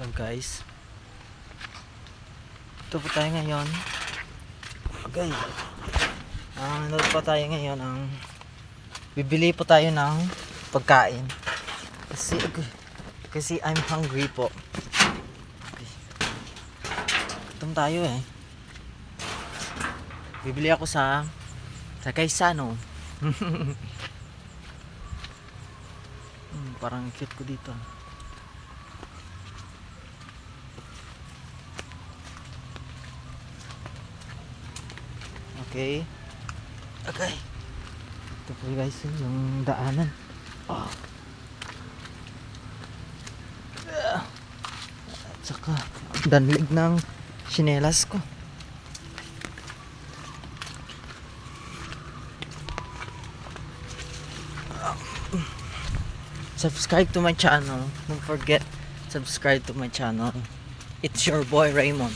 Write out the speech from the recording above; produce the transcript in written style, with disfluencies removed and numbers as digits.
Hello guys. Ito po tayo ngayon. Okay. Nanood po tayo ngayon bibili po tayo ng pagkain. Kasi I'm hungry po. Okay. Gutom tayo eh. Bibili ako sa Kaisano. Parang cute ko dito. Okay. Ito po guys yung daanan. At saka danlig ng sinelas ko. Subscribe to my channel. Don't forget, subscribe to my channel. It's your boy Raymond.